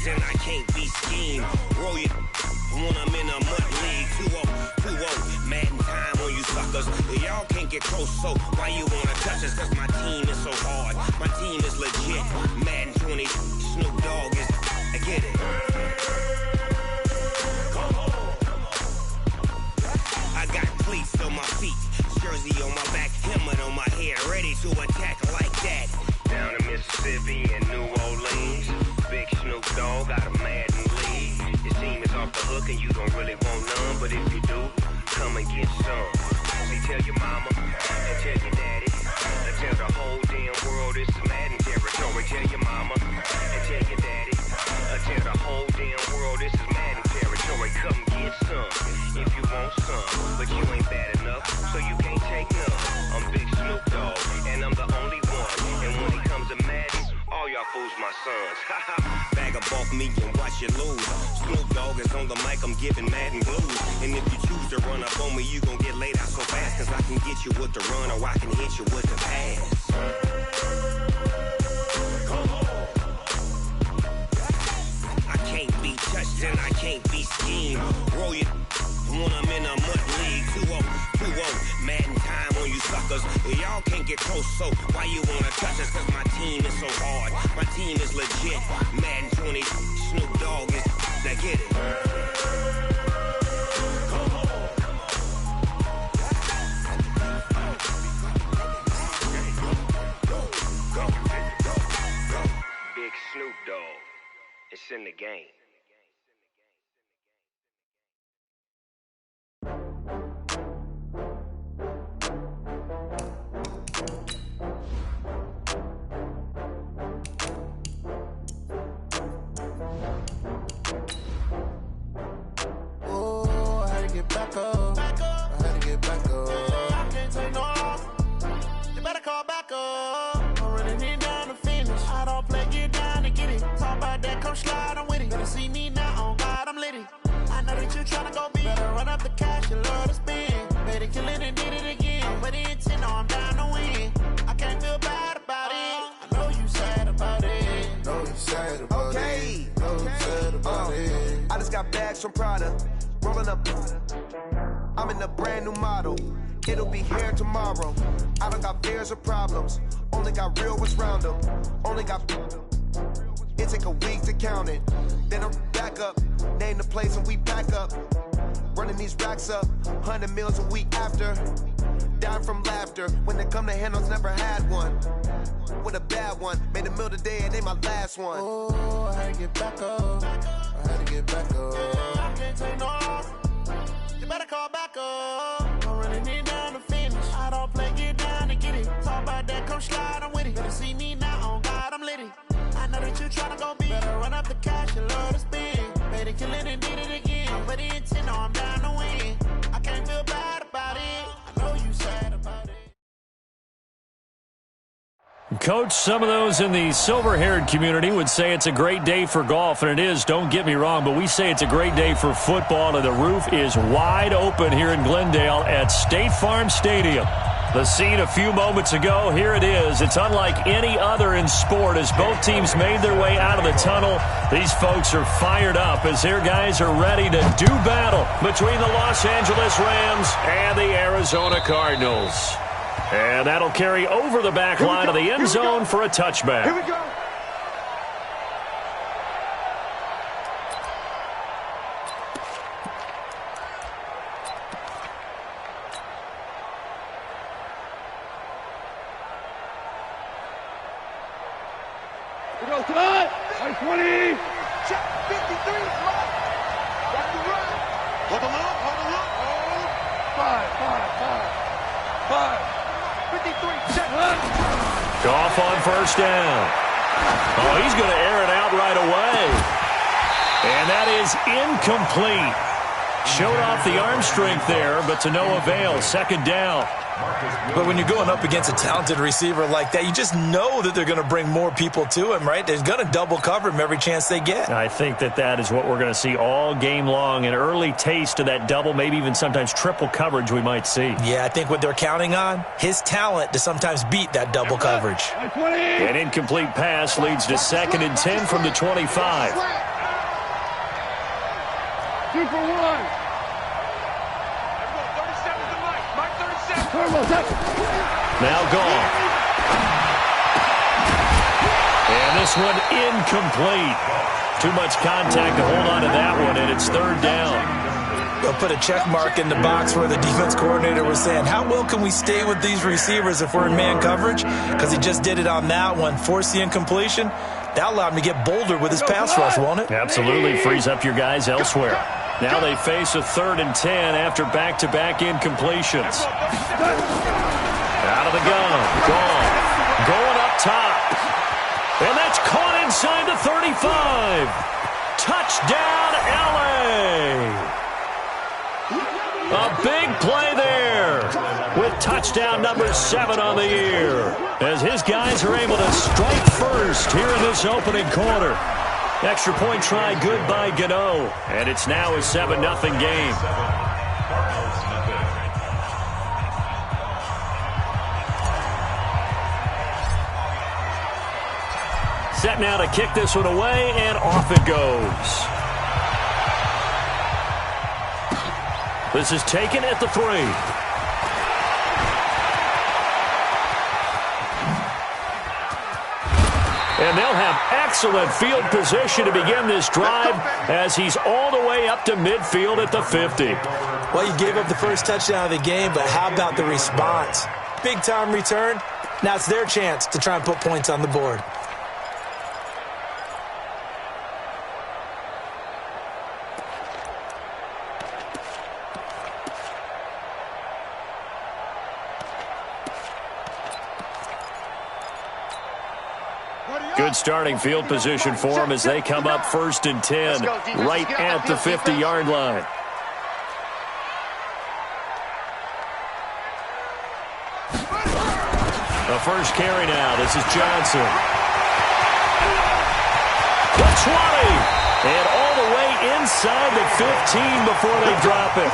touched and I can't be schemed. Roll your when I'm in a mud league. 2-0, Madden time on you suckers. Y'all can't get close, so why you wanna touch us? Cause my team is so hard. My team is legit. Madden 20, Snoop Dogg is. I get it. I got cleats on my feet, jersey on my back, helmet on my head, ready to attack like that. Down in Mississippi and New Orleans, big Snoop Dogg got a Madden league. Your team is off the hook and you don't really want none, but if you do, come and get some. See, tell your mama and tell your daddy, and tell the whole damn world it's Madden territory. Tell your mama and tell your daddy, and tell the whole damn world this is Madden territory. Come get some if you want some, but you ain't bad enough, so you can't take none. I'm Big Snoop Dogg, and I'm the only one. And when it comes to Madden, all y'all fools my sons. Bag of bulk me and watch you lose. Snoop Dogg is on the mic, I'm giving Madden blues. And if you choose to run up on me, you gon' get laid out so fast. Cause I can get you with the run or I can hit you with the pass. I can't be touched and I can't be schemed. Roll your when I'm in a mud league. 2-0, Madden time on you suckers. Y'all can't get close, so why you wanna touch us? Cause my team is so hard. My team is legit. Madden 20, Snoop Dogg is. Now get it. Big Snoop Dogg. It's in the game. Back up. I had to get back up. I can't take no loss. You better call back up. I'm running it down to finish. I don't play, get down to get it. Talk about that, come slide, I'm with it. Better see me now, on God, I'm litty. I know that you tryna go big. Better run up the cash, you love to spend. Better kill it and did it again. But the intent, no, I'm down to win. I can't feel bad about it. I know you sad about it. Know you sad about it. Know you sad about it. I just got bags from Prada. Rolling up, I'm in a brand new model. It'll be here tomorrow. I don't got fears or problems. Only got real ones round them. Only got. It take a week to count it. Then I'm back up. Name the place and we pack up. Running these racks up. 100 meals a week after. Down from laughter. When they come to handles, never had one. With a bad one. Made a meal today and they my last one. Oh, I had to get back up. I had to get back up. I can't take no loss. You better call back up. I'm running it down to finish. I don't play, get down to get it. Talk about that, come slide, I'm with it. Better see me now, on God, I'm litty. I know that you tryna go big. Better run up the cash, you love to spend. Better kill it and did it again. But the intent, no, I'm down to win. I can't feel bad about it. I know you sad about it. Coach, some of those in the silver-haired community would say it's a great day for golf, and it is, don't get me wrong, but we say it's a great day for football, and the roof is wide open here in Glendale at State Farm Stadium. The scene a few moments ago, here it is. It's unlike any other in sport as both teams made their way out of the tunnel. These folks are fired up as their guys are ready to do battle between the Los Angeles Rams and the Arizona Cardinals. And that'll carry over the back line of the end zone for a touchback. Here we go. We go tonight. 20. Check 53. Run. Back to run. Hold them up. Hold them up. Hold. 5. 53, check. Goff on first down. Oh, he's going to air it out right away. And that is incomplete. Showed off the arm strength there, but to no avail. Second down. But when you're going up against a talented receiver like that, you just know that they're going to bring more people to him, right? They're going to double cover him every chance they get. I think that is what we're going to see all game long. An early taste of that double, maybe even sometimes triple coverage we might see. Yeah, I think what they're counting on, his talent to sometimes beat that double coverage. An incomplete pass leads to 2nd and 10 from the 25. 2 for 1. Now gone. And this one incomplete. Too much contact to hold on to that one, and it's 3rd down. They'll put a check mark in the box where the defense coordinator was saying, how well can we stay with these receivers if we're in man coverage? Because he just did it on that one. Force the incompletion. That allowed him to get bolder with his pass rush, won't it? Absolutely. Frees up your guys elsewhere. Now they face a 3rd and 10 after back-to-back incompletions. Out of the gun. Gone. Going up top. And that's caught inside the 35. Touchdown, L.A. A big play there with touchdown number 7 on the year as his guys are able to strike first here in this opening quarter. Extra point try good by Gano, and it's now a 7-0 game. Set now to kick this one away, and off it goes. This is taken at the 3. And they'll have excellent field position to begin this drive as he's all the way up to midfield at the 50. Well, you gave up the first touchdown of the game, but how about the response? Big-time return. Now it's their chance to try and put points on the board. Good starting field position for them as they come up 1st and 10, right at the 50-yard line. The first carry now. This is Johnson. The 20. And all the way inside the 15 before they drop it.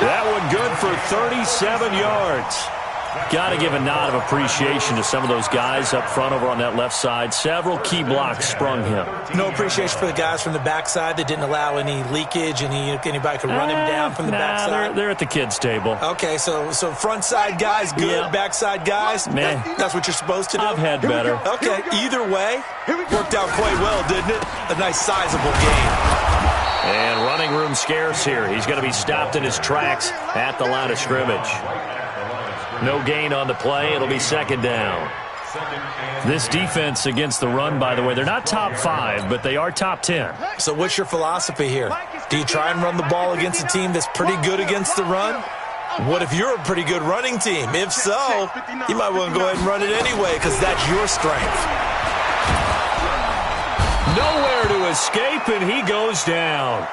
That one good for 37 yards. Got to give a nod of appreciation to some of those guys up front over on that left side. Several key blocks sprung him. No appreciation for the guys from the backside that didn't allow any leakage, anybody could run him down from the backside. They're at the kids' table. Okay, so front side guys good, yeah. Backside guys, that's what you're supposed to do? I've had better. Okay, either way, worked out quite well, didn't it? A nice sizable game. And running room scarce here. He's going to be stopped in his tracks at the line of scrimmage. No gain on the play. It'll be 2nd down. This defense against the run, by the way, they're not top 5, but they are top 10. So what's your philosophy here? Do you try and run the ball against a team that's pretty good against the run? What if you're a pretty good running team? If so, you might want to go ahead and run it anyway because that's your strength. Nowhere to escape, and he goes down.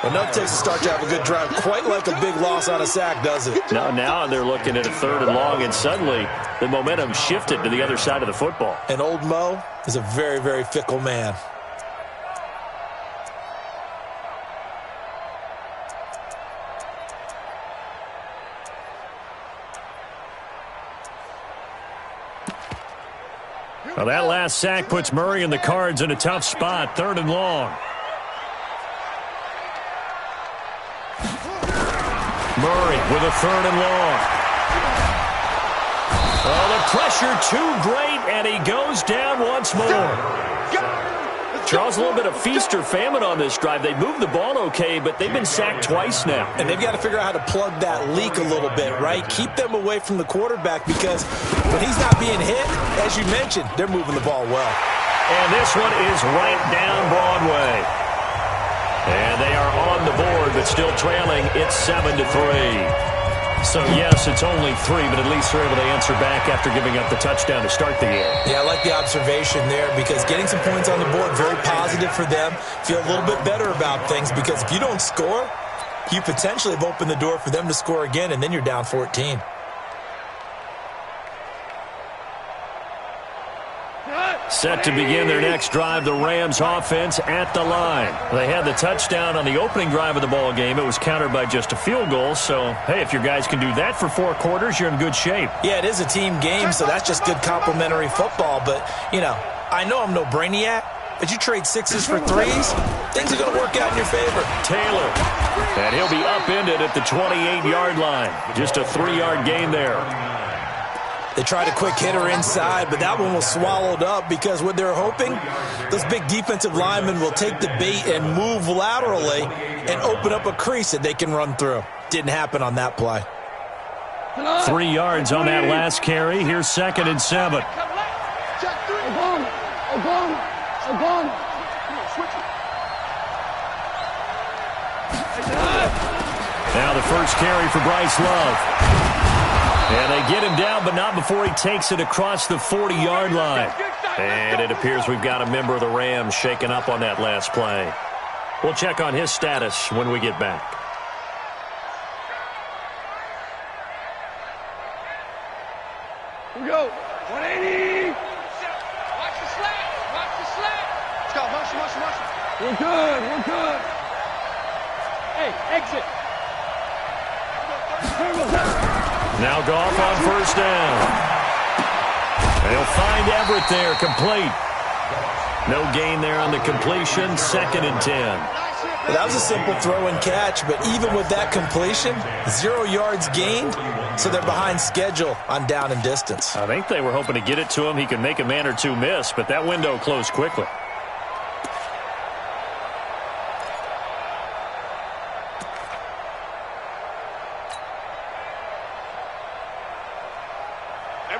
Enough takes to start to have a good drive. Quite like a big loss on a sack, does it? Now they're looking at a 3rd and long, and suddenly the momentum shifted to the other side of the football. And old Mo is a very, very fickle man. Well, that last sack puts Murray and the Cards in a tough spot. 3rd and long. Murray with a 3rd and long. Oh, the pressure too great, and he goes down once more. Charles, a little bit of feast or famine on this drive. They moved the ball okay, but they've been sacked twice now. And they've got to figure out how to plug that leak a little bit, right? Keep them away from the quarterback because when he's not being hit, as you mentioned, they're moving the ball well. And this one is right down Broadway. And they are on the board, but still trailing. It's 7-3. So, yes, it's only 3, but at least they're able to answer back after giving up the touchdown to start the game. Yeah, I like the observation there because getting some points on the board, very positive for them. Feel a little bit better about things because if you don't score, you potentially have opened the door for them to score again, and then you're down 14. Set to begin their next drive, the Rams offense at the line. They had the touchdown on the opening drive of the ball game. It was countered by just a field goal. So, hey, if your guys can do that for 4 quarters, you're in good shape. Yeah, it is a team game, so that's just good complimentary football. But, you know, I know I'm no brainiac, But you trade 6s for 3s, things are going to work out in your favor. Taylor. And he'll be upended at the 28-yard line. Just a 3-yard gain there. They tried a quick hitter inside, but that one was swallowed up because what they're hoping, those big defensive linemen will take the bait and move laterally and open up a crease that they can run through. Didn't happen on that play. 3 yards on that last carry. Here's 2nd and 7. Now the first carry for Bryce Love. And they get him down, but not before he takes it across the 40-yard line. And it appears we've got a member of the Rams shaken up on that last play. We'll check on his status when we get back. Here we go. 180. Watch the slack. Watch the slack. Let's go. Motion. We're good. Hey, exit. Now Goff on first down. They'll find Everett there, complete. No gain there on the completion, 2nd and 10. Well, that was a simple throw and catch, but even with that completion, 0 yards gained, so they're behind schedule on down and distance. I think they were hoping to get it to him. He could make a man or two miss, but that window closed quickly.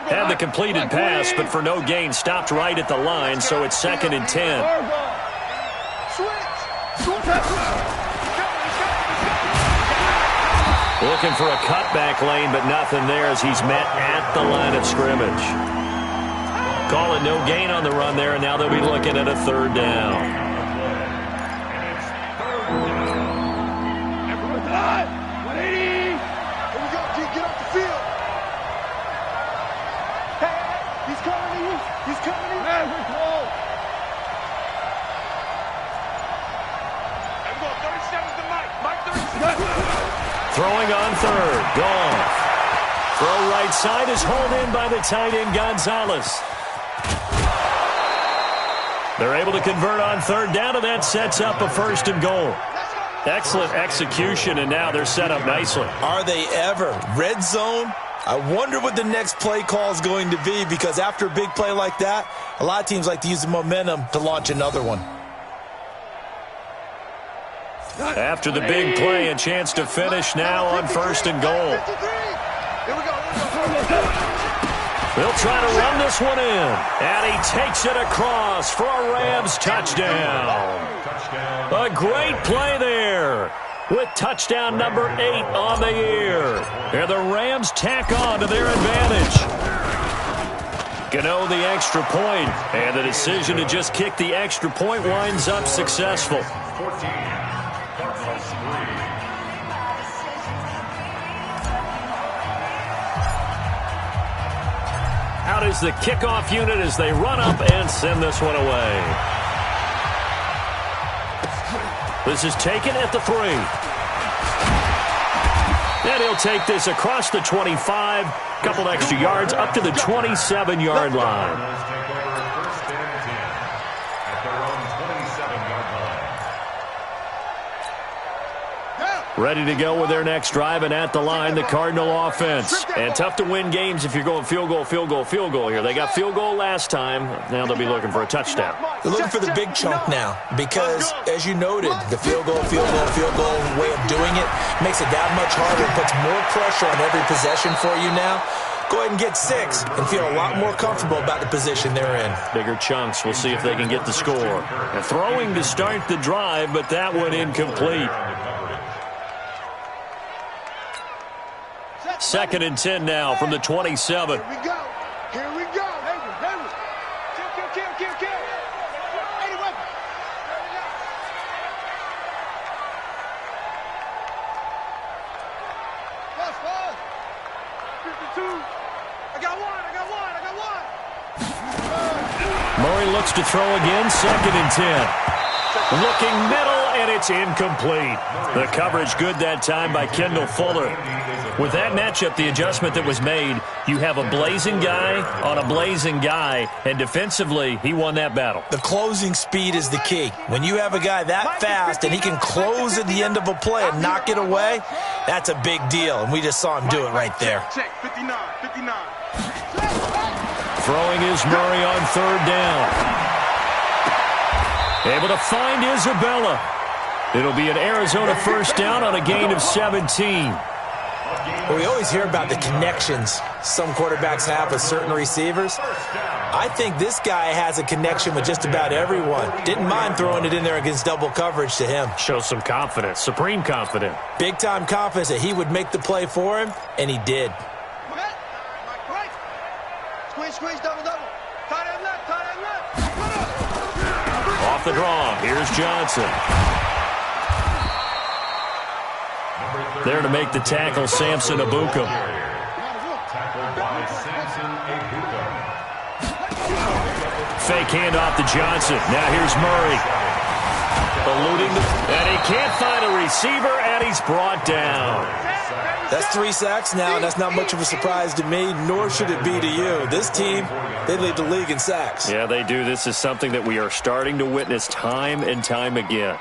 Had the completed pass, but for no gain, stopped right at the line, so it's 2nd and 10. Looking for a cutback lane, but nothing there as he's met at the line of scrimmage. Call it no gain on the run there, and now they'll be looking at a 3rd down. Throwing on 3rd, Goff. Throw right side is hauled in by the tight end Gonzalez. They're able to convert on 3rd down, and that sets up a 1st and goal. Excellent execution, and now they're set up nicely. Are they ever? Red zone? I wonder what the next play call is going to be, because after a big play like that, a lot of teams like to use the momentum to launch another one. After the big play, a chance to finish now on 1st and goal. They'll try to run this one in, and he takes it across for a Rams touchdown. A great play there with touchdown number 8 on the year. And the Rams tack on to their advantage. Gano the extra point, and the decision to just kick the extra point winds up successful. Out is the kickoff unit as they run up and send this one away. This is taken at the 3. And he'll take this across the 25, couple extra yards up to the 27-yard line. Ready to go with their next drive, and at the line, the Cardinal offense. And tough to win games if you're going field goal here. They got field goal last time. Now they'll be looking for a touchdown. They're looking for the big chunk now because, as you noted, the field goal way of doing it makes it that much harder, puts more pressure on every possession for you now. Go ahead and get 6 and feel a lot more comfortable about the position they're in. Bigger chunks. We'll see if they can get the score. And throwing to start the drive, but that one incomplete. 2nd and 10 now from the 27. Here we go. Here we go. Kill. 80 weapons. Pause. 52. I got one. Murray looks to throw again. 2nd and 10. Looking middle, and it's incomplete. The coverage good that time by Kendall Fuller. With that matchup, the adjustment that was made, you have a blazing guy on a blazing guy, and defensively, he won that battle. The closing speed is the key. When you have a guy that fast and he can close at the end of a play and knock it away, that's a big deal, and we just saw him do it right there. Check, 59. Throwing is Murray on third down. Able to find Isabella. It'll be an Arizona first down on a gain of 17. Well, we always hear about the connections some quarterbacks have with certain receivers. I think this guy has a connection with just about everyone. Didn't mind throwing it in there against double coverage to him. Shows some confidence, supreme confidence. Big-time confidence that he would make the play for him, and he did. Squeeze, double. Tight end left. Off the draw, here's Johnson. There to make the tackle, Samson Abuka. Fake handoff to Johnson. Now here's Murray. Eluding, and he can't find a receiver, and he's brought down. That's 3 sacks now, and that's not much of a surprise to me, nor should it be to you. This team, they lead the league in sacks. Yeah, they do. This is something that we are starting to witness time and time again.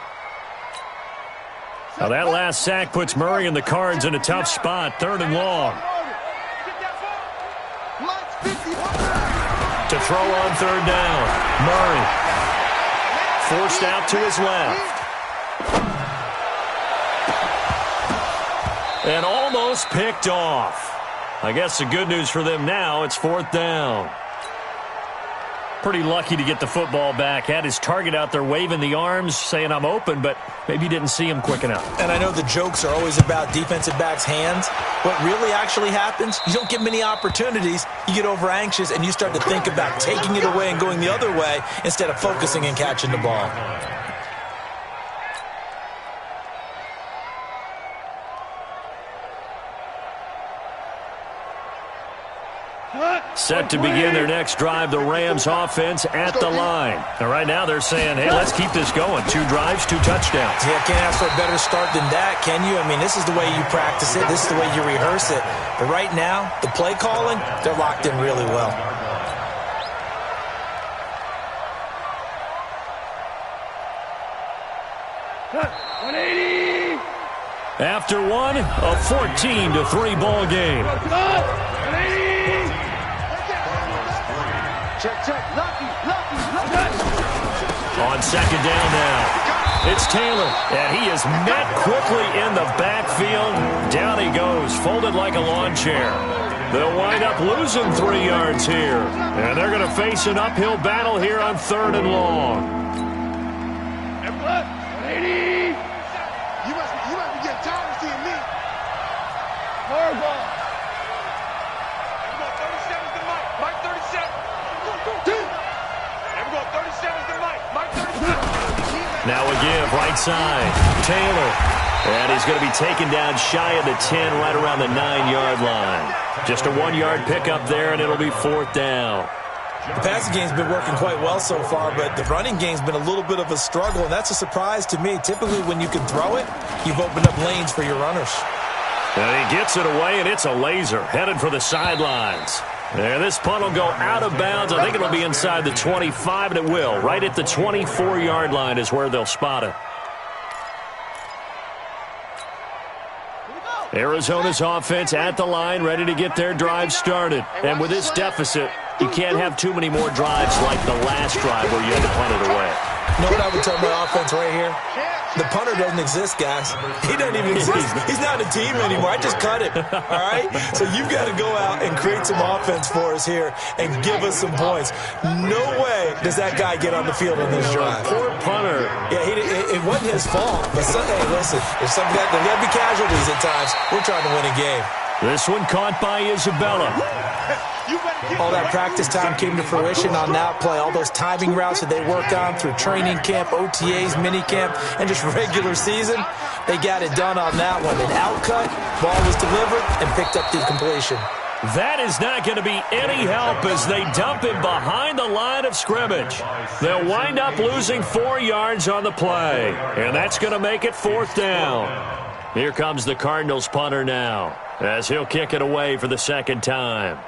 Now that last sack puts Murray and the Cards in a tough spot, 3rd and long. To throw on 3rd down, Murray. Forced out to his left. And almost picked off. I guess the good news for them now, it's 4th down. Pretty lucky to get the football back. Had his target out there waving the arms, saying I'm open, but maybe didn't see him quick enough. And I know the jokes are always about defensive backs' hands. What really actually happens, you don't get many opportunities, you get over anxious, and you start to think about taking it away and going the other way instead of focusing and catching the ball. Set to begin their next drive, the Rams offense at the line. And right now they're saying, hey, let's keep this going. 2 drives, 2 touchdowns. Yeah, can't ask for a better start than that, can you? I mean, this is the way you practice it. This is the way you rehearse it. But right now, the play calling, they're locked in really well. After one, a 14-3 ball game. Check. Lucky. On 2nd down now, it's Taylor, and he is met quickly in the backfield. Down he goes, folded like a lawn chair. They'll wind up losing 3 yards here, and they're going to face an uphill battle here on 3rd and long. You must be getting tired of seeing me. Hardball. 37's the mic. Mike 37. There we go. 37's the mic. Mike 37. Now a give, right side. Taylor. And he's going to be taken down shy of the 10, right around the 9-yard line. Just a 1-yard pickup there, and it'll be 4th down. The passing game's been working quite well so far, but the running game's been a little bit of a struggle, and that's a surprise to me. Typically, when you can throw it, you've opened up lanes for your runners. And he gets it away, and it's a laser headed for the sidelines. And this punt will go out of bounds. I think it'll be inside the 25, and it will. Right at the 24-yard line is where they'll spot it. Arizona's offense at the line, ready to get their drive started. And with this deficit, you can't have too many more drives like the last drive where you had to punt it away. You know what I would tell my offense right here? The punter doesn't exist, guys. He doesn't even exist. He's not a team anymore. I just cut him, all right? So you've got to go out and create some offense for us here and give us some points. No way does that guy get on the field on this drive. Poor punter. Yeah, it wasn't his fault. But, hey, listen, there's got to be casualties at times. We're trying to win a game. This one caught by Isabella. All that practice time came to fruition on that play. All those timing routes that they worked on through training camp, OTAs, minicamp, and just regular season, they got it done on that one. An outcut, ball was delivered, and picked up the completion. That is not going to be any help as they dump him behind the line of scrimmage. They'll wind up losing 4 yards on the play, and that's going to make it 4th down. Here comes the Cardinals punter now, as he'll kick it away for the 2nd time.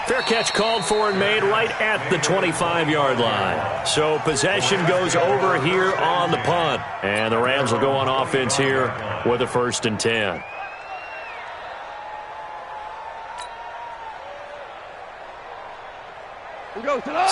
Fair catch called for and made right at the 25-yard line. So possession goes over here on the punt. And the Rams will go on offense here with a 1st and 10.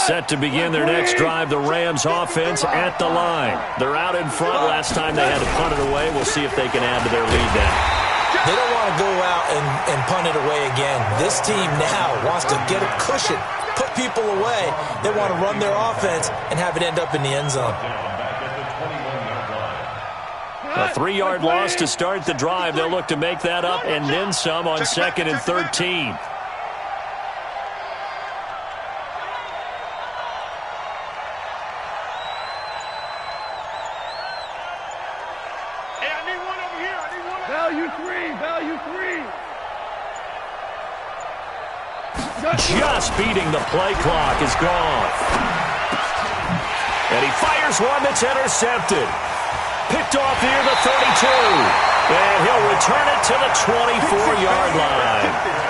Set to begin their next drive, the Rams offense at the line. They're out in front. Last time they had to punt it away. We'll see if they can add to their lead now. They don't want to go out and punt it away again. This team now wants to get a cushion, put people away. They want to run their offense and have it end up in the end zone. A 3-yard loss to start the drive. They'll look to make that up and then some on 2nd and 13. Just beating the play clock is gone. And he fires one that's intercepted. Picked off near the 32. And he'll return it to the 24-yard line.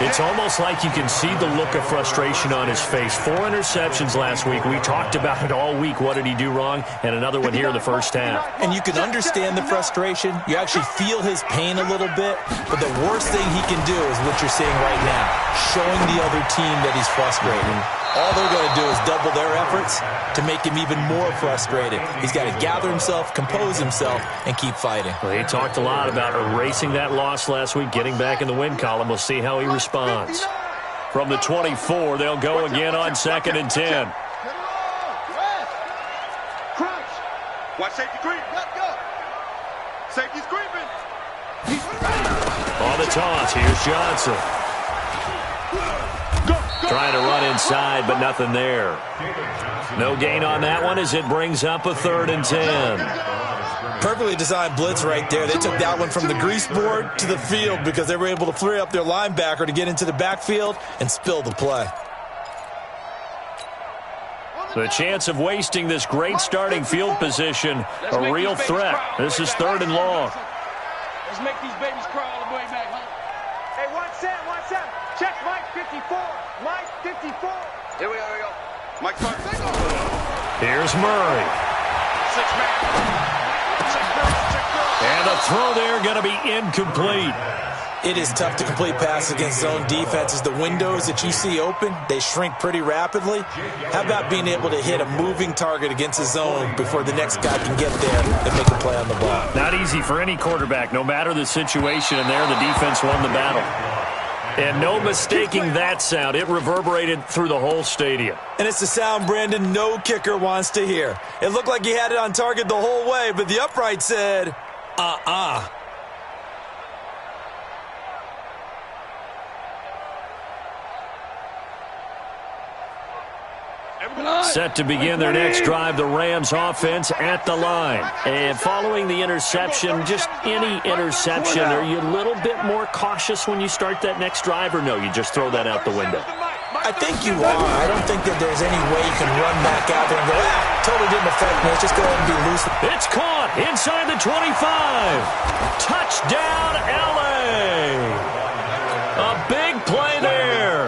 It's almost like you can see the look of frustration on his face. 4 interceptions last week. We talked about it all week. What did he do wrong? And another one here in the first half. And you can understand the frustration. You actually feel his pain a little bit. But the worst thing he can do is what you're seeing right now, showing the other team that he's frustrated. All they're going to do is double their efforts to make him even more frustrated. He's got to gather himself, compose himself, and keep fighting. Well, he talked a lot about erasing that loss last week, getting back in the win column. We'll see how he responds. From the 24, they'll go again on 2nd and 10. Crunch. Watch safety creep. Let's go. Safety's creeping. On the toss, here's Johnson. Trying to run inside, but nothing there. No gain on that one as it brings up a 3rd and 10. Perfectly designed blitz right there. They took that one from the grease board to the field because they were able to free up their linebacker to get into the backfield and spill the play. The chance of wasting this great starting field position, a real threat. This is 3rd and long. Let's make these babies cry all the way back home. Hey, 1-7. Check Mike 54. Mike 54. Here we go. Mike, here's Murray. 6-man. And the throw there going to be incomplete. It is tough to complete passes against zone defenses. The windows that you see open, they shrink pretty rapidly. How about being able to hit a moving target against a zone before the next guy can get there and make a play on the ball? Not easy for any quarterback, no matter the situation, and there the defense won the battle. And no mistaking that sound. It reverberated through the whole stadium. And it's the sound Brandon no kicker wants to hear. It looked like he had it on target the whole way, but the upright said, Set to begin their next drive, the Rams offense at the line. And following the interception, just any interception, are you a little bit more cautious when you start that next drive, or no, you just throw that out the window? I think you are. I don't think that there's any way you can run back out there and go, totally didn't affect me. Let's just go ahead and be loose. It's caught inside the 25. Touchdown, L.A. A big play there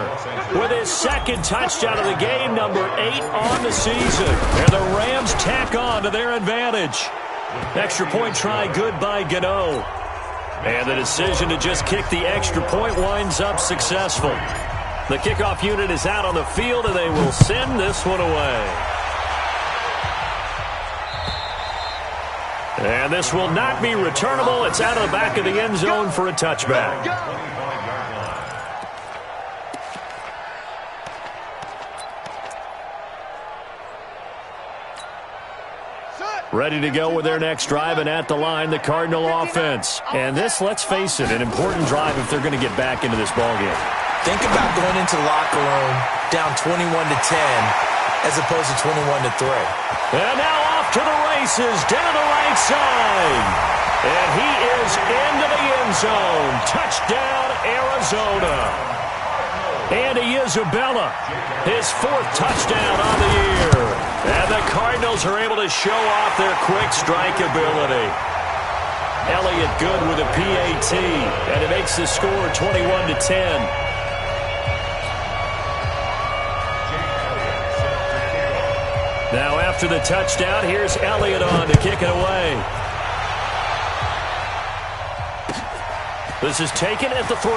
with his 2nd touchdown of the game, number 8 on the season. And the Rams tack on to their advantage. Extra point try good by Gano. And the decision to just kick the extra point winds up successful. The kickoff unit is out on the field, and they will send this one away. And this will not be returnable. It's out of the back of the end zone for a touchback. Ready to go with their next drive, and at the line, the Cardinal offense. And this, let's face it, an important drive if they're going to get back into this ballgame. Think about going into the locker room down 21-10 as opposed to 21-3. And now off to the races down the right side. And he is into the end zone. Touchdown, Arizona. Andy Isabella, his 4th touchdown on the year. And the Cardinals are able to show off their quick strike ability. Elliott good with a PAT, and it makes the score 21-10. Now after the touchdown, here's Elliott on to kick it away. This is taken at the 3.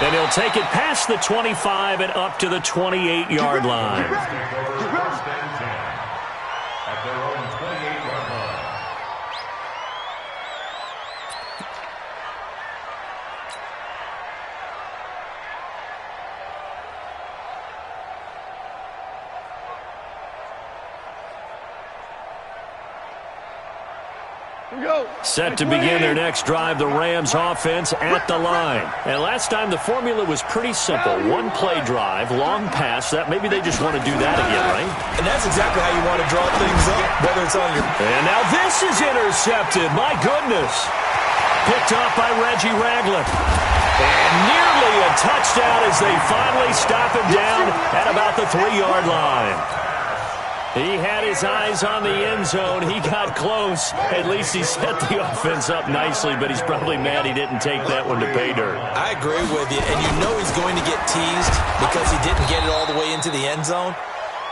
And he'll take it past the 25 and up to the 28-yard line. At their own 28-yard line. Set to begin their next drive, the Rams offense at the line. And last time the formula was pretty simple. 1-play drive, long pass. That maybe they just want to do that again, right? And that's exactly how you want to draw things up, whether it's on your... And now this is intercepted. My goodness. Picked off by Reggie Ragland. And nearly a touchdown as they finally stop him down at about the 3-yard line. He had his eyes on the end zone. He got close. At least he set the offense up nicely, but he's probably mad he didn't take that one to pay dirt. I agree with you, and you know he's going to get teased because he didn't get it all the way into the end zone.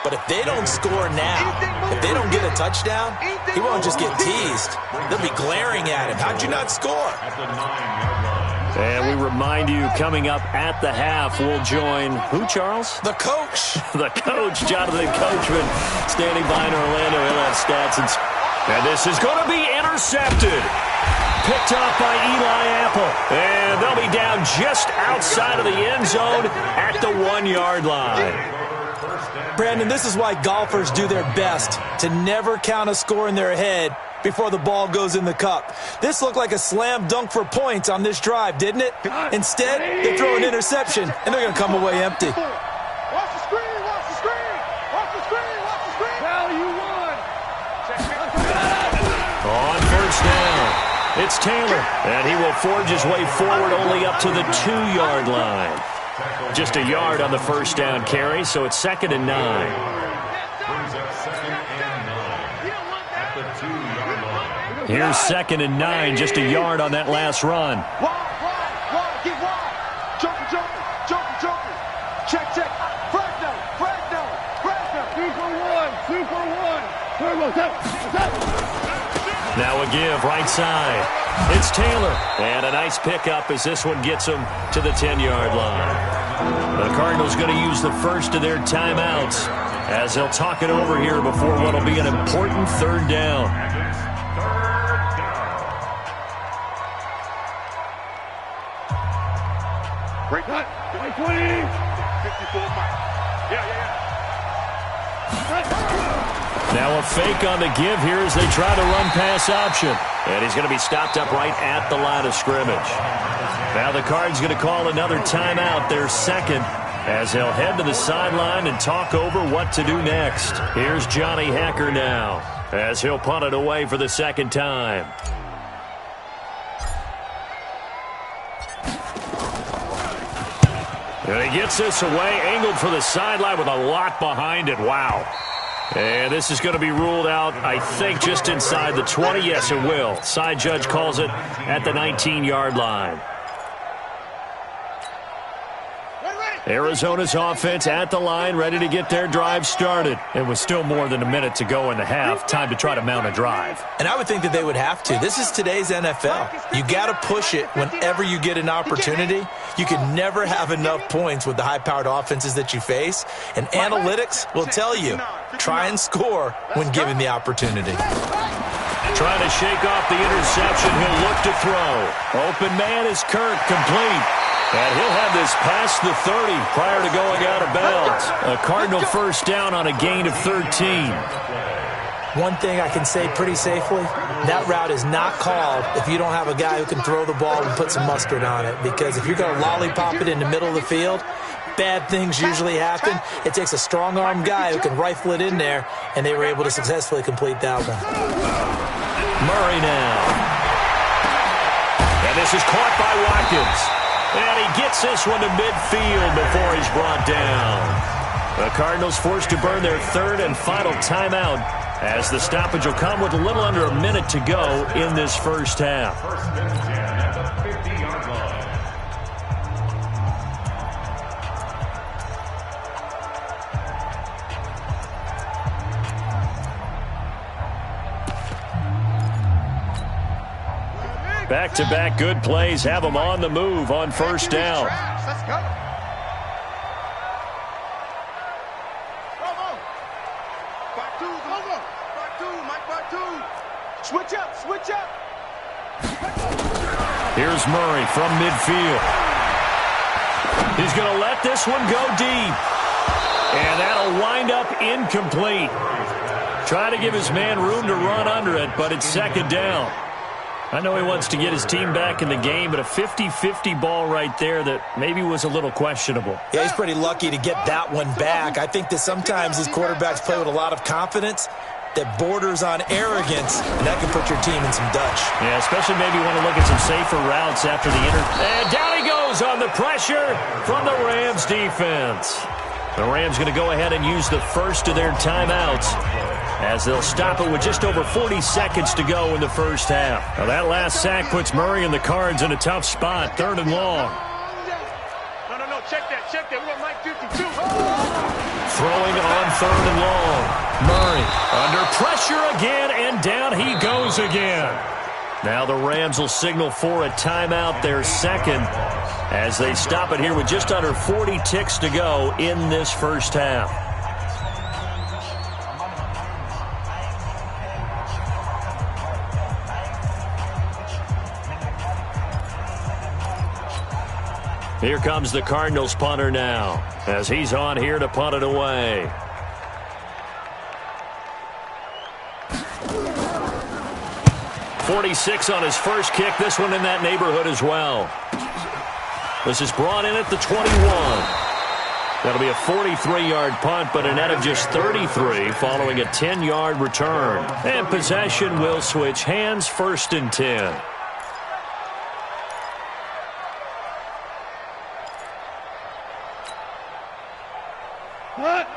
But if they don't score now, if they don't get a touchdown, he won't just get teased. They'll be glaring at him. How'd you not score? At the 9-yard line. And we remind you, coming up at the half, we'll join who, Charles? The coach. The coach, Jonathan Coachman, standing by in Orlando. He'll have stats. And this is going to be intercepted. Picked off by Eli Apple. And they'll be down just outside of the end zone at the 1-yard line. Brandon, this is why golfers do their best to never count a score in their head before the ball goes in the cup. This looked like a slam dunk for points on this drive, didn't it? Instead, they throw an interception, and they're going to come away empty. Watch the screen, watch the screen, watch the screen, watch the screen. Now you won. On first down, it's Taylor, and he will forge his way forward only up to the 2-yard line. Just a yard on the first down carry, so it's 2nd and 9. Here's 2nd and 9, just a yard on that last run. Wide, get wide. Jumper. Check. Frag no. Super one. Now a give, right side. It's Taylor. And a nice pickup as this one gets him to the 10-yard line. The Cardinals going to use the first of their timeouts as they'll talk it over here before what will be an important 3rd down. Break cut. 20. 54 miles. Yeah. Now a fake on the give here as they try to run pass option. And he's going to be stopped up right at the line of scrimmage. Now the Cards going to call another timeout, their 2nd, as they'll head to the sideline and talk over what to do next. Here's Johnny Hacker now as he'll punt it away for the 2nd time. And he gets this away, angled for the sideline with a lot behind it. Wow. And this is going to be ruled out, I think, just inside the 20. Yes, it will. Side judge calls it at the 19-yard line. Arizona's offense at the line, ready to get their drive started. And with still more than a minute to go in the half, time to try to mount a drive. And I would think that they would have to. This is today's NFL. You got to push it whenever you get an opportunity. You can never have enough points with the high-powered offenses that you face. And analytics will tell you, try and score when given the opportunity. Trying to shake off the interception. He'll look to throw. Open man is Kirk, complete. And he'll have this past the 30 prior to going out of bounds. A Cardinal first down on a gain of 13. One thing I can say pretty safely, that route is not called if you don't have a guy who can throw the ball and put some mustard on it. Because if you're going to lollipop it in the middle of the field, bad things usually happen. It takes a strong-arm guy who can rifle it in there, and they were able to successfully complete that one. Murray now. And this is caught by Watkins. And he gets this one to midfield before he's brought down. The Cardinals forced to burn their third and final timeout as the stoppage will come with a little under a minute to go in this first half. First and 10 at the 50-yard line. Back-to-back good plays have them on the move on first down. Let's go. Switch up, switch up. Here's Murray from midfield. He's going to let this one go deep. And that'll wind up incomplete. Try to give his man room to run under it, but it's second down. I know he wants to get his team back in the game, but a 50-50 ball right there that maybe was a little questionable. Yeah, he's pretty lucky to get that one back. I think that sometimes these quarterbacks play with a lot of confidence that borders on arrogance, and that can put your team in some Dutch. Yeah, especially maybe you want to look at some safer routes after the And down he goes on the pressure from the Rams defense. The Rams going to go ahead and use the first of their timeouts as they'll stop it with just over 40 seconds to go in the first half. Now that last sack puts Murray and the Cards in a tough spot, third and long. No, check that. We want Mike 52. Throwing on third and long. Murray under pressure again, and down he goes again. Now the Rams will signal for a timeout, their second, as they stop it here with just under 40 ticks to go in this first half. Here comes the Cardinals punter now, as he's on here to punt it away. .46 on his first kick. This one in that neighborhood as well. This is brought in at the 21. That'll be a 43-yard punt, but a net of just 33 following a 10-yard return. And possession will switch hands, first and 10.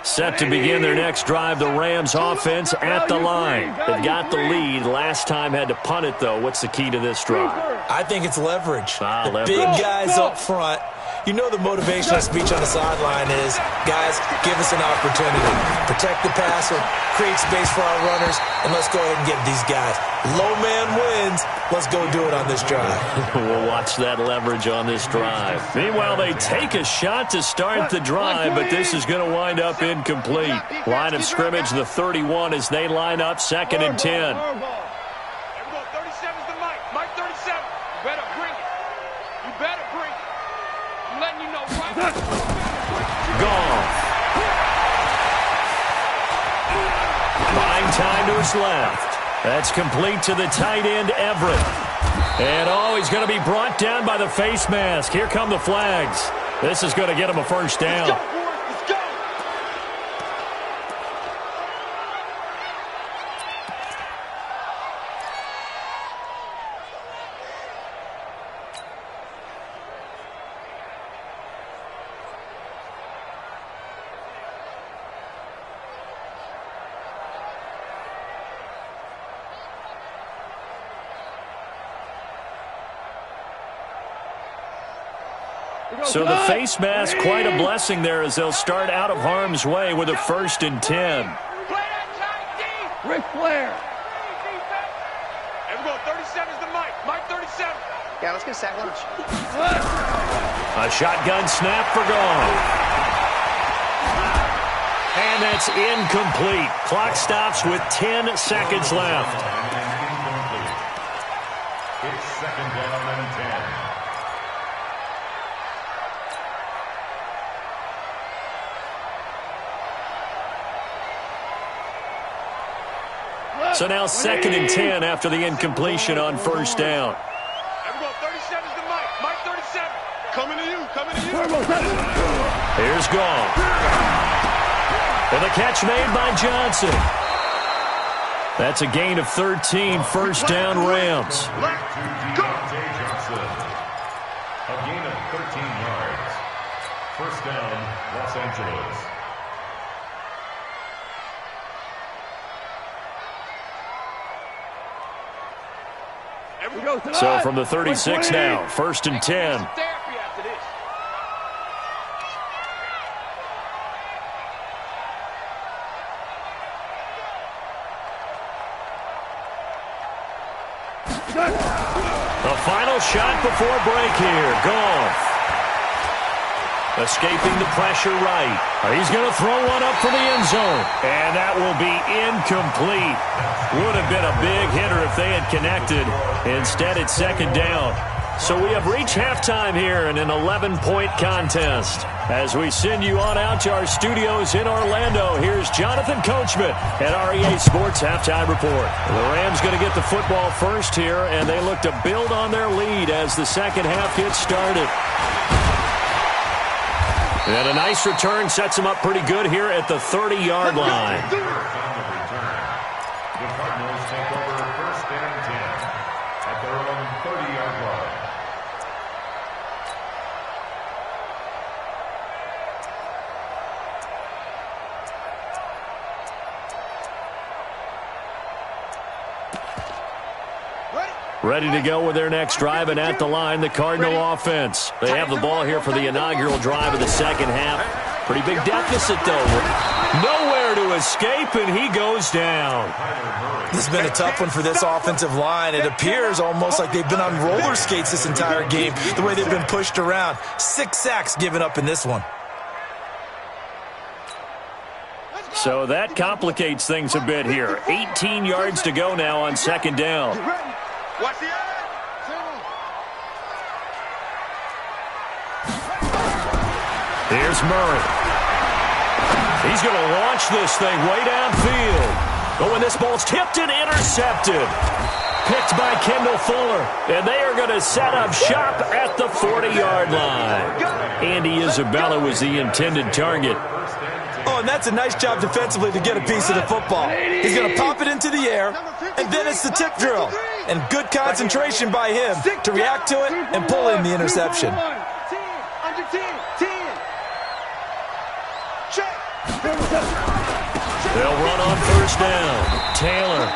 Set to begin their next drive, the Rams offense at the line. They've got the lead. Last time had to punt it, though. What's the key to this drive? I think it's leverage. Leverage. Big guys up front. You know the motivational speech on the sideline is, guys, give us an opportunity. Protect the passer, create space for our runners, and let's go ahead and get these guys. Low man wins. Let's go do it on this drive. We'll watch that leverage on this drive. Meanwhile, they take a shot to start the drive, but this is going to wind up incomplete. Line of scrimmage, the 31 as they line up, second and 10. Everyone, 37's the Mike. Mike 37. You better bring it. You better bring it. I'm letting you know right. Gone. Buying time to his left. That's complete to the tight end, Everett. And, he's going to be brought down by the face mask. Here come the flags. This is going to get him a first down. Let's go, boys. Let's go. So the face mask, quite a blessing there as they'll start out of harm's way with a first and 10. Play that tight D. Ric Flair. Everyone, 37's the Mike. Mike 37. Yeah, let's get a sack lunch. A shotgun snap for Gone. And that's incomplete. Clock stops with 10 seconds left. It's second down and 10. So now second and 10 after the incompletion on first down. Everyone, 37's the Mike. Mike 37. Coming to you. Here's Goff. And the catch made by Johnson. That's a gain of 13, first down Rams. A gain of 13 yards. First down, Los Angeles. So from the 36 now, first and 10. The final shot before break here. Goff. Escaping the pressure right. He's going to throw one up for the end zone. And that will be incomplete. Would have been a big hitter if they had connected. Instead, it's second down. So we have reached halftime here in an 11-point contest. As we send you on out to our studios in Orlando, here's Jonathan Coachman at REA Sports Halftime Report. The Rams going to get the football first here, and they look to build on their lead as the second half gets started. And a nice return sets them up pretty good here at the 30-yard line. The Cardinals take over first and 10 at their own 30-yard line. Ready to go with their next drive, and at the line, the Cardinal offense. They have the ball here for the inaugural drive of the second half. Pretty big deficit, though. Nowhere to escape, and he goes down. This has been a tough one for this offensive line. It appears almost like they've been on roller skates this entire game, the way they've been pushed around. 6 sacks given up in this one. So that complicates things a bit here. 18 yards to go now on second down. Watch the eye. Here's Murray. He's going to launch this thing way downfield. But when this ball's tipped and intercepted. Picked by Kendall Fuller. And they are going to set up shop at the 40-yard line. Andy Isabella was the intended target. Oh, and that's a nice job defensively to get a piece of the football. He's going to pop it into the air, and then it's the tip drill. And good concentration by him to react to it and pull in the interception. They'll run on first down. Taylor.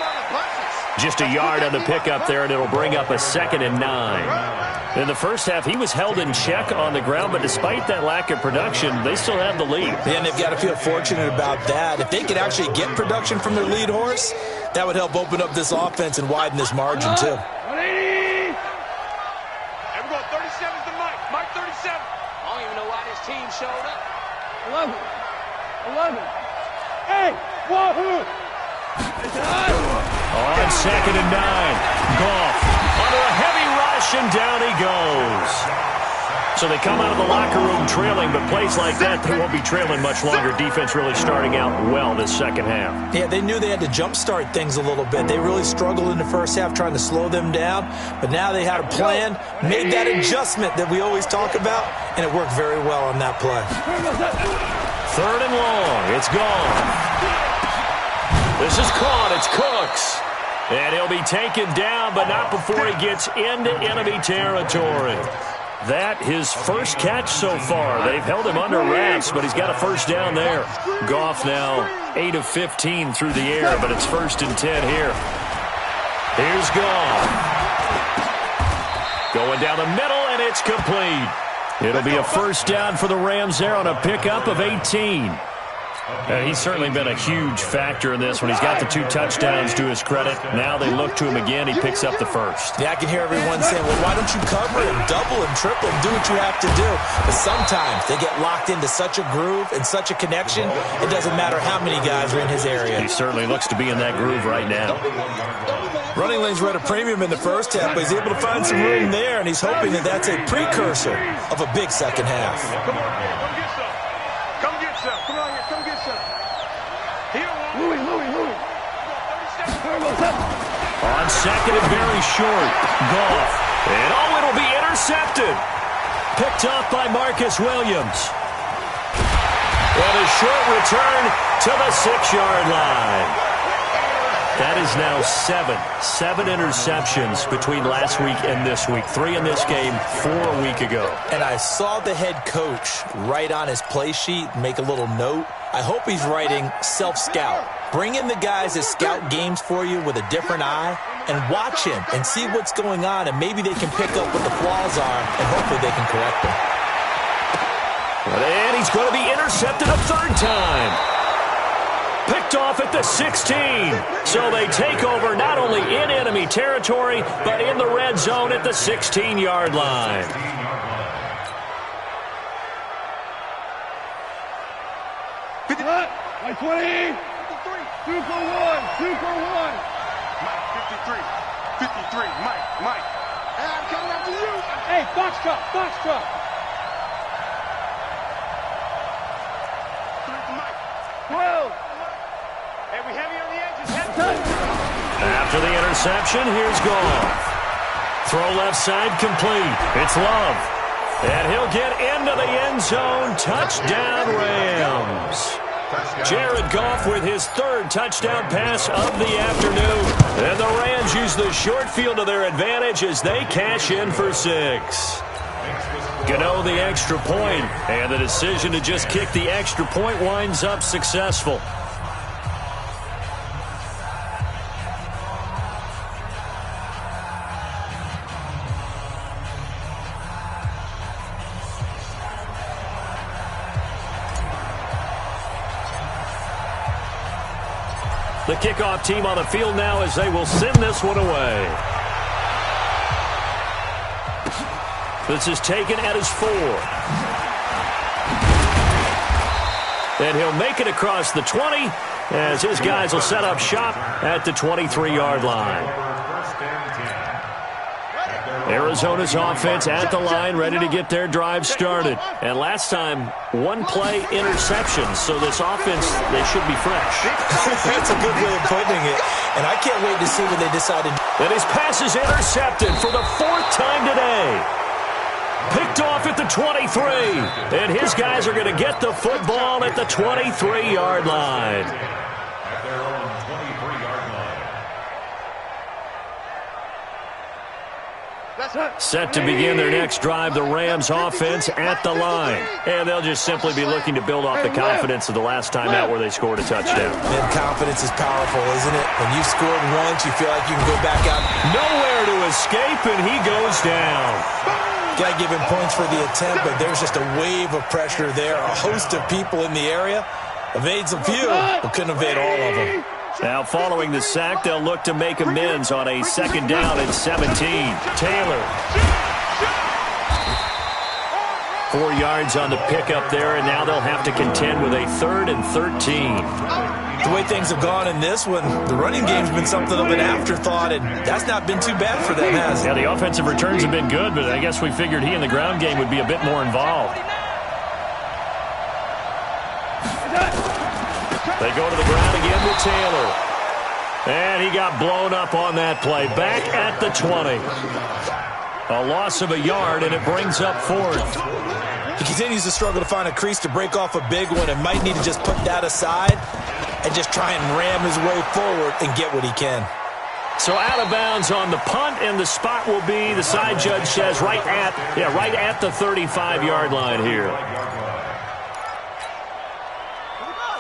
Just a yard on the pickup there, and it'll bring up a 2nd and 9. In the first half, he was held in check on the ground, but despite that lack of production, they still have the lead. And they've got to feel fortunate about that. If they could actually get production from their lead horse, that would help open up this offense and widen this margin, too. Everyone, 37's the Mike. Mike 37. I don't even know why this team showed up. 11. Hey, wahoo! On 2nd and 9. Goff under a heavy rush, and down he goes. So they come out of the locker room trailing, but plays like that, they won't be trailing much longer. Defense really starting out well this second half. Yeah, they knew they had to jumpstart things a little bit. They really struggled in the first half trying to slow them down, but now they had a plan, made that adjustment that we always talk about, and it worked very well on that play. 3rd and long. It's gone. This is caught. It's Cooks. And he'll be taken down, but not before he gets into enemy territory. That his first catch so far. They've held him under wraps, but he's got a first down there. Goff now 8 of 15 through the air, but it's 1st and 10 here. Here's Goff. Going down the middle, and it's complete. It'll be a first down for the Rams there on a pickup of 18. He's certainly been a huge factor in this when he's got the 2 touchdowns to his credit. Now they look to him again. He picks up the first. Yeah, I can hear everyone saying, well, why don't you cover him, double him, triple him, do what you have to do. But sometimes they get locked into such a groove and such a connection, it doesn't matter how many guys are in his area. He certainly looks to be in that groove right now. Running lanes were at a premium in the first half, but he's able to find some room there, and he's hoping that that's a precursor of a big second half. Come on, come get some. Come get some. Come on here, come get some. Louis. On 2nd and very short. Goff. And it'll be intercepted. picked off by Marcus Williams. And a short return to the 6-yard line. That is now 7 interceptions between last week and this week. 3 in this game, 4 a week ago. And I saw the head coach write on his play sheet, make a little note. I hope he's writing self-scout. Bring in the guys that scout games for you with a different eye and watch him and see what's going on, and maybe they can pick up what the flaws are, and hopefully they can correct them. And he's going to be intercepted a 3rd time. Picked off at the 16. So they take over not only in enemy territory, but in the red zone at the 16-yard line. Like 20. 2 for 1. 2 for 1. Mike, 53. Mike. Hey, I'm coming after you. Hey, box truck. 12. Hey, we heavy on the edges. After the interception, here's Goff. Throw left side complete. It's Love. And he'll get into the end zone. Touchdown, Rams. Jared Goff with his 3rd touchdown pass of the afternoon. And the Rams use the short field to their advantage as they cash in for 6. Gano the extra point, and the decision to just kick the extra point winds up successful. The kickoff team on the field now as they will send this one away. This is taken at his 4. And he'll make it across the 20 as his guys will set up shop at the 23-yard line. Arizona's offense at the line, ready to get their drive started. And last time, 1-play interception, so this offense, they should be fresh. That's a good way of putting it. And I can't wait to see what they decide to do. And his pass is intercepted for the 4th time today. Picked off at the 23. And his guys are going to get the football at the 23-yard line. At their own 23-yard line. Set to begin their next drive, the Rams offense at the line. And they'll just simply be looking to build off the confidence of the last time out where they scored a touchdown. And confidence is powerful, isn't it? When you've scored once, you feel like you can go back out. Nowhere to escape, and he goes down. Got to give him points for the attempt, but there's just a wave of pressure there. A host of people in the area. Evades a few, but couldn't evade all of them. Now, following the sack, they'll look to make amends on a 2nd down and 17. Taylor. 4 yards on the pickup there, and now they'll have to contend with a 3rd and 13. The way things have gone in this one, the running game's been something of an afterthought, and that's not been too bad for them, has it? Yeah, the offensive returns have been good, but I guess we figured he in the ground game would be a bit more involved. They go to the ground again with Taylor. And he got blown up on that play. Back at the 20. A loss of a yard, and it brings up 4th. He continues to struggle to find a crease to break off a big one and might need to just put that aside and just try and ram his way forward and get what he can. So out of bounds on the punt, and the spot will be, the side judge says, right at the 35-yard line here.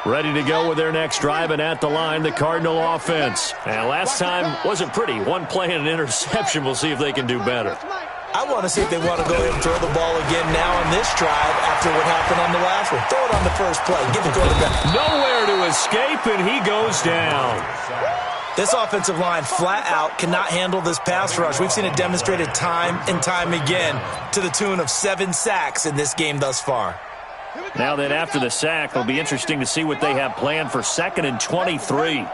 Ready to go with their next drive, and at the line, the Cardinal offense. And last time wasn't pretty. 1 play and an interception. We'll see if they can do better. I want to see if they want to go ahead and throw the ball again now on this drive after what happened on the last one. Throw it on the first play. Give the quarterback. Nowhere to escape, and he goes down. This offensive line flat out cannot handle this pass rush. We've seen it demonstrated time and time again to the tune of 7 sacks in this game thus far. Now that after the sack, it'll be interesting to see what they have planned for 2nd and 23.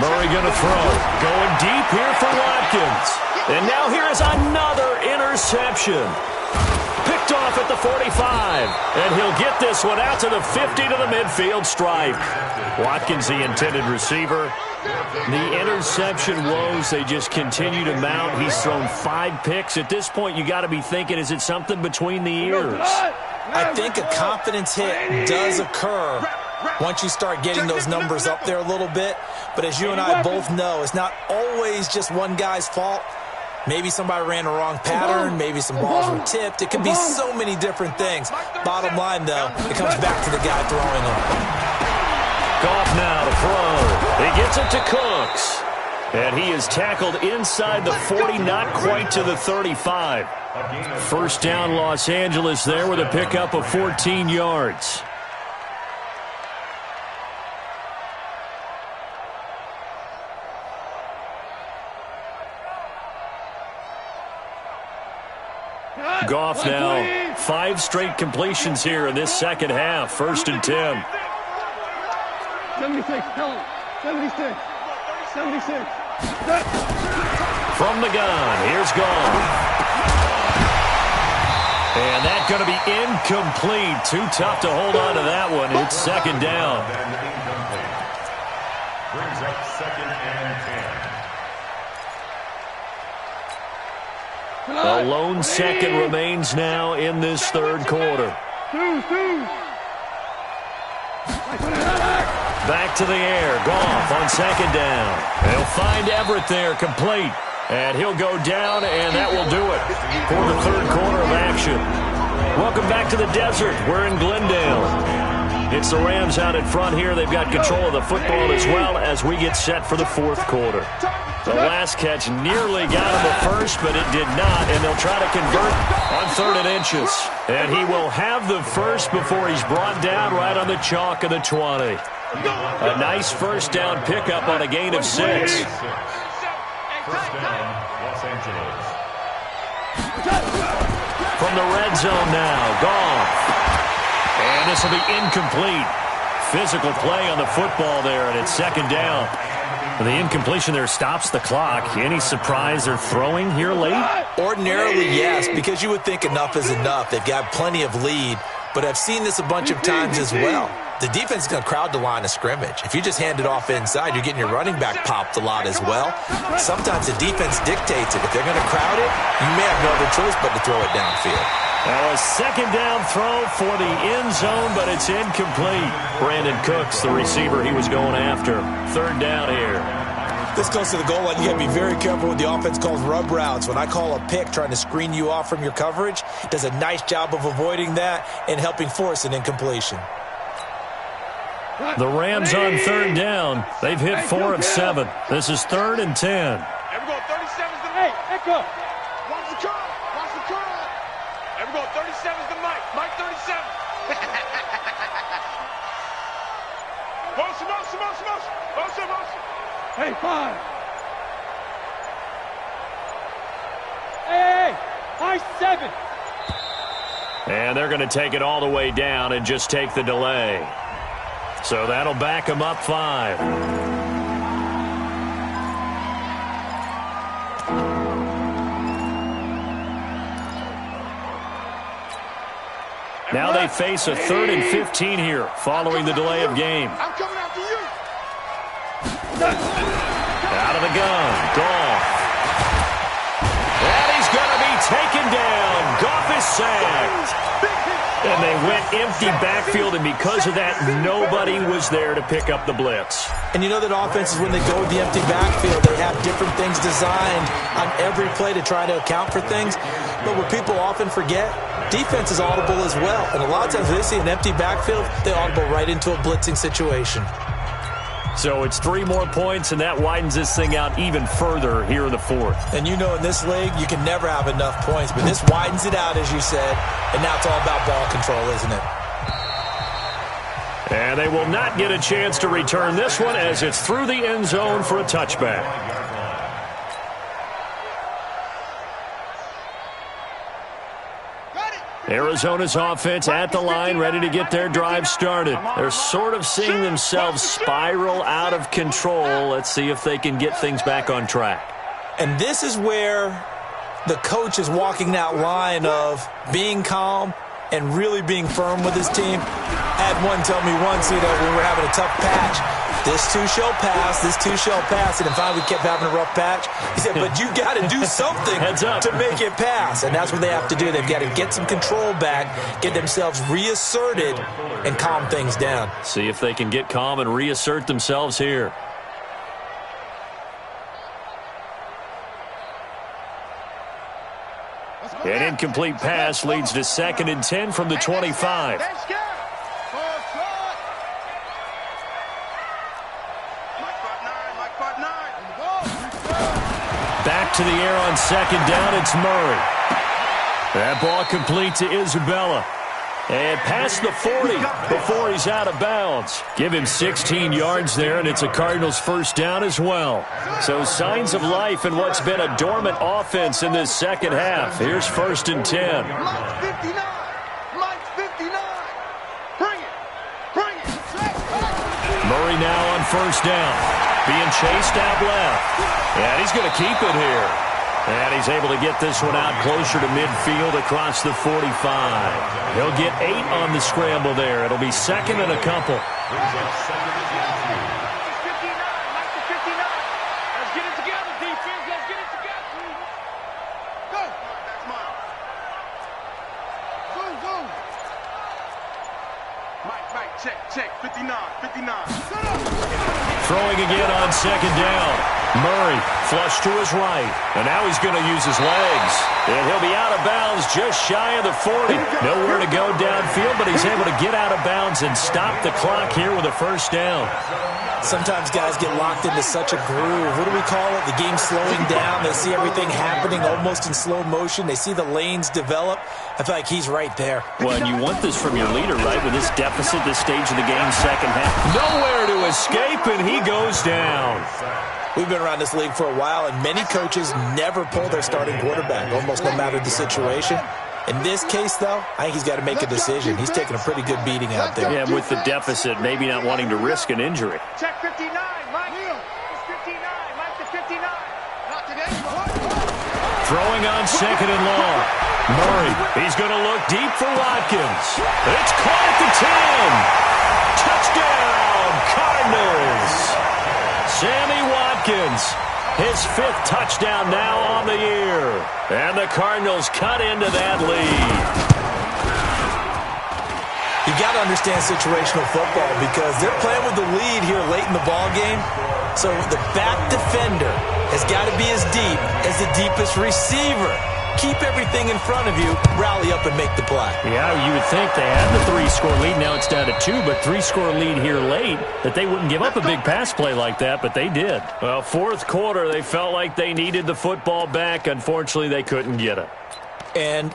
Murray going to throw. Going deep here for Watkins. And now here is another interception. picked off at the 45. And he'll get this one out to the 50 to the midfield stripe. Watkins, the intended receiver. The interception woes, they just continue to mount. He's thrown 5 picks. At this point, you got to be thinking, is it something between the ears? I think a confidence hit does occur once you start getting those numbers up there a little bit. But as you and I both know, it's not always just one guy's fault. Maybe somebody ran the wrong pattern. Maybe some balls were tipped. It could be so many different things. Bottom line, though, it comes back to the guy throwing them. Goff now to throw. He gets it to Cooks. And he is tackled inside the 40, not quite to the 35. First down, Los Angeles there with a pickup of 14 yards. Goff now, 5 straight completions here in this second half. 1st and 10. 76, tell him. 76. 76. From the gun, here's Goff. And that's going to be incomplete. Too tough to hold on to that one. It's 2nd down. Brings up 2nd and 10. A lone second remains now in this 3rd quarter. Back to the air. Goff on 2nd down. He'll find Everett there, complete. And he'll go down, and that will do it for the 3rd quarter of action. Welcome back to the desert. We're in Glendale. It's the Rams out in front here. They've got control of the football as well as we get set for the 4th quarter. The last catch nearly got him a first, but it did not, and they'll try to convert on 3rd and inches. And he will have the first before he's brought down right on the chalk of the 20. A nice first down pickup on a gain of 6. First down, Los Angeles. From the red zone now, Goff. And this will be incomplete. Physical play on the football there, and it's 2nd down. The incompletion there stops the clock. Any surprise they're throwing here late? Ordinarily, yes, because you would think enough is enough. They've got plenty of lead, but I've seen this a bunch of times as well. The defense is going to crowd the line of scrimmage. If you just hand it off inside, you're getting your running back popped a lot as well. Sometimes the defense dictates it. If they're going to crowd it, you may have no other choice but to throw it downfield. Now a 2nd down throw for the end zone, but it's incomplete. Brandon Cooks, the receiver he was going after. 3rd down here. This goes to the goal line. You got to be very careful with the offense calls rub routes. When I call a pick trying to screen you off from your coverage, it does a nice job of avoiding that and helping force an incompletion. The Rams on 3rd down. They've hit 4 of 7. This is 3rd and 10. Everyone, 37's the Mike. Echo. Watch the curl. Watch the curl. Everyone, 37's the Mike. Mike 37. Motion. Hey, 5. Hey. Mike 7. And they're going to take it all the way down and just take the delay. So that'll back them up 5. Now they face a 3rd and 15 here following the delay of game. I'm coming after you. Out of the gun, Goff. And he's going to be taken down. Goff is sacked. And they went empty backfield, and because of that, nobody was there to pick up the blitz. And you know that offenses, when they go with the empty backfield, they have different things designed on every play to try to account for things. But what people often forget, defense is audible as well. And a lot of times when they see an empty backfield, they audible right into a blitzing situation. So it's 3 more points, and that widens this thing out even further here in the 4th. And you know in this league, you can never have enough points. But this widens it out, as you said. And now it's all about ball control, isn't it? And they will not get a chance to return this one as it's through the end zone for a touchback. Arizona's offense at the line, ready to get their drive started. They're sort of seeing themselves spiral out of control. Let's see if they can get things back on track. And this is where the coach is walking that line of being calm and really being firm with his team. I had one tell me once, when we were having a tough patch, this too shall pass, this too shall pass. And finally we kept having a rough patch. He said, but you got to do something to make it pass. And that's what they have to do. They've got to get some control back, get themselves reasserted, and calm things down. See if they can get calm and reassert themselves here. An incomplete pass leads to 2nd and 10 from the 25. Back to the air on 2nd down, it's Murray. That ball complete to Isabella. And past the 40 before he's out of bounds. Give him 16 yards there, and it's a Cardinals first down as well. So signs of life in what's been a dormant offense in this second half. Here's 1st and 10. Mike's 59. Mike's 59. Bring it. Bring it. Murray now on 1st down. Being chased out left. And he's going to keep it here. And he's able to get this one out closer to midfield across the 45. He'll get 8 on the scramble there. It'll be 2nd and a couple. Check, 59. Throwing again on 2nd down. Murray flush to his right. And now he's going to use his legs. And he'll be out of bounds just shy of the 40. Nowhere to go downfield, but he's able to get out of bounds and stop the clock here with a 1st down. Sometimes guys get locked into such a groove. What do we call it? The game's slowing down. They see everything happening almost in slow motion. They see the lanes develop. I feel like he's right there. Well, and you want this from your leader, right? With this deficit, this stage of the game, second half. Nowhere to escape, and he goes down. We've been around this league for a while, and many coaches never pull their starting quarterback, almost no matter the situation. In this case, though, I think he's got to make a decision. He's taking a pretty good beating out there. Yeah, with the deficit, maybe not wanting to risk an injury. Check 59, Mike. It's 59. Mike to 59. Not today. Throwing on 2nd and long. Murray, he's going to look deep for Watkins. It's caught at the 10. Touchdown, Cardinals. Sammy Watkins. His 5th touchdown now on the year. And the Cardinals cut into that lead. You got to understand situational football because they're playing with the lead here late in the ball game. So the back defender has got to be as deep as the deepest receiver. Keep everything in front of you, rally up and make the play. Yeah, you would think they had the 3-score lead. Now it's down to 2, but 3-score lead here late, that they wouldn't give up a big pass play like that, but they did. Well, 4th quarter, they felt like they needed the football back. Unfortunately, they couldn't get it. And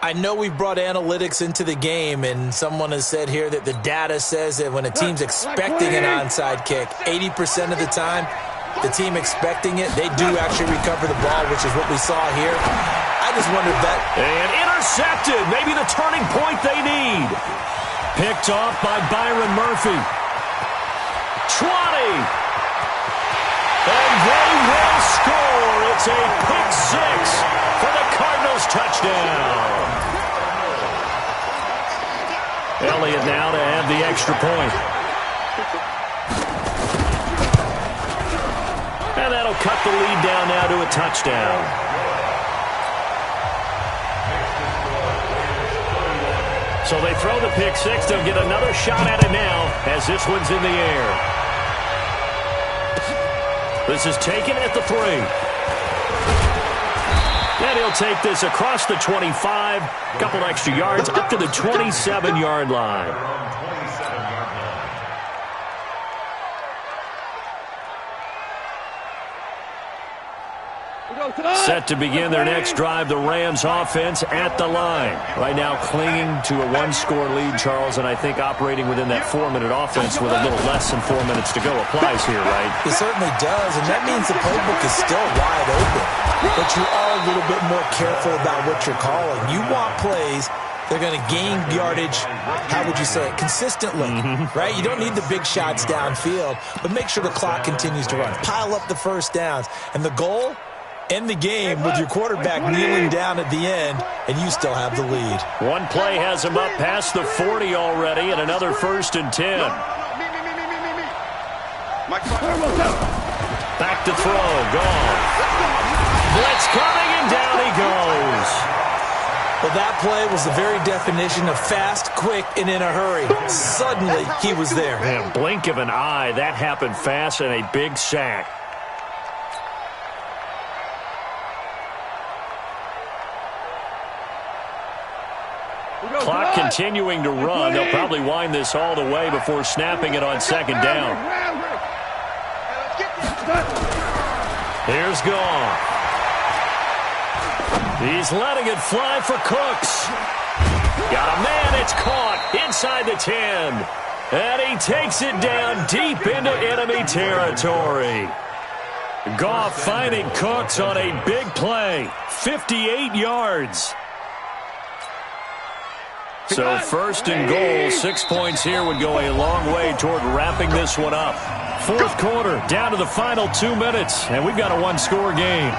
I know we've brought analytics into the game, and someone has said here that the data says that when a team's expecting an onside kick, 80% of the time, the team expecting it, they do actually recover the ball, which is what we saw here. I just wonder if that... And intercepted. Maybe the turning point they need. Picked off by Byron Murphy. 20. And they will score. It's a pick 6 for the Cardinals touchdown. Elliott now to have the extra point. And that'll cut the lead down now to a touchdown. So they throw the pick 6. They'll get another shot at it now as this one's in the air. This is taken at the 3. And he'll take this across the 25. Couple extra yards up to the 27-yard line. Set to begin their next drive, the Rams offense at the line. Right now clinging to a 1-score lead, Charles, and I think operating within that 4-minute offense with a little less than 4 minutes to go applies here, right? It certainly does, and that means the playbook is still wide open. But you are a little bit more careful about what you're calling. You want plays they're going to gain yardage, how would you say it, consistently, right? You don't need the big shots downfield, but make sure the clock continues to run. Pile up the first downs. And the goal end the game with your quarterback kneeling down at the end, and you still have the lead. One play has him up past the 40 already, and another 1st and 10. Back to throw, gone. Blitz coming, and down he goes. Well, that play was the very definition of fast, quick, and in a hurry. Suddenly, he was there. Man, blink of an eye, that happened fast, and a big sack. Clock continuing to run. They'll probably wind this all the way before snapping it on 2nd down. Here's Goff. He's letting it fly for Cooks. Got a man. It's caught inside the 10. And he takes it down deep into enemy territory. Goff finding Cooks on a big play. 58 yards. So 1st and goal, 6 points here would go a long way toward wrapping this one up. 4th quarter, down to the final 2 minutes, and we've got a one-score game.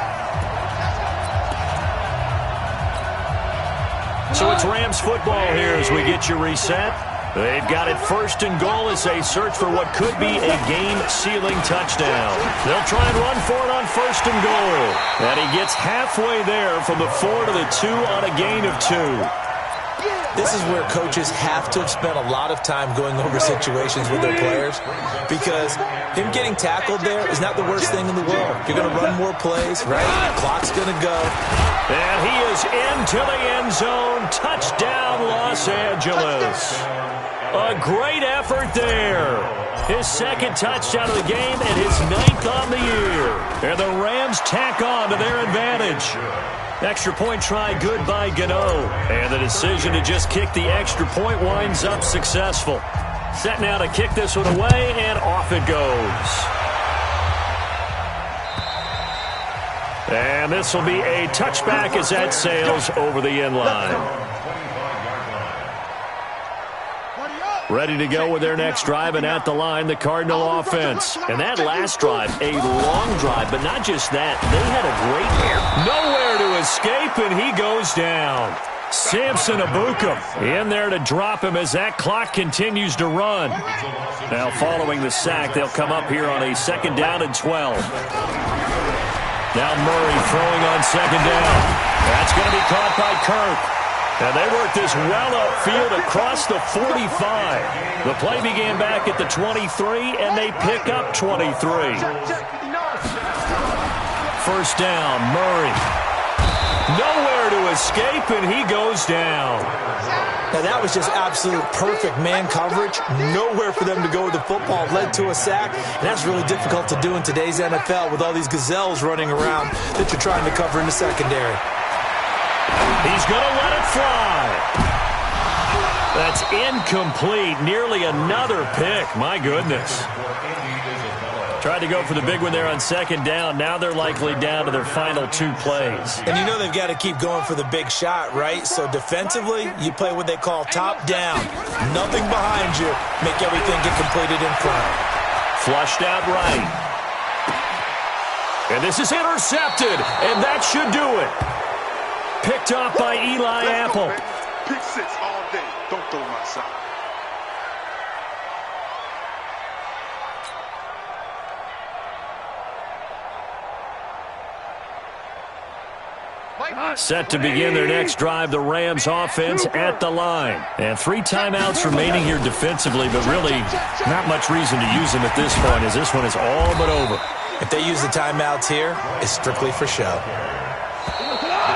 So it's Rams football here as we get you reset. They've got it 1st and goal as they search for what could be a game-sealing touchdown. They'll try and run for it on 1st and goal. And he gets halfway there from the 4 to the 2 on a gain of 2. This is where coaches have to have spent a lot of time going over situations with their players, because him getting tackled there is not the worst thing in the world. You're going to run more plays, right? Clock's going to go. And he is into the end zone. Touchdown, Los Angeles. A great effort there. His 2nd touchdown of the game and his 9th on the year. And the Rams tack on to their advantage. Extra point try good by Gano. And the decision to just kick the extra point winds up successful. Set now to kick this one away, and off it goes. And this will be a touchback as that sails over the end line. Ready to go with their next drive, and at the line, the Cardinal offense. And that last drive, a long drive, but not just that. They had a great nowhere to escape, and he goes down. Samson Abukum in there to drop him as that clock continues to run. Now, following the sack, they'll come up here on a 2nd down and 12. Now Murray throwing on 2nd down. That's going to be caught by Kirk. And they work this well upfield across the 45. The play began back at the 23, and they pick up 23. 1st down, Murray. Nowhere to escape, and he goes down. Now that was just absolute perfect man coverage. Nowhere for them to go with the football. Led to a sack, and that's really difficult to do in today's NFL with all these gazelles running around that you're trying to cover in the secondary. He's going to let it fly. That's incomplete. Nearly another pick. My goodness. Tried to go for the big one there on 2nd down. Now they're likely down to their final 2 plays. And you know they've got to keep going for the big shot, right? So defensively, you play what they call top down. Nothing behind you. Make everything get completed in front. Flushed out right. And this is intercepted. And that should do it. Picked off by Eli Apple. Pick 6 all day. Don't throw my side. Set to begin their next drive, the Rams offense at the line. And 3 timeouts remaining here defensively, but really not much reason to use them at this point, as this one is all but over. If they use the timeouts here, it's strictly for show.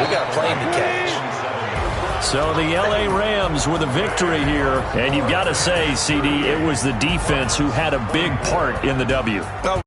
We got a plane to catch. So the L.A. Rams with a victory here. And you've got to say, CD, it was the defense who had a big part in the W. Oh,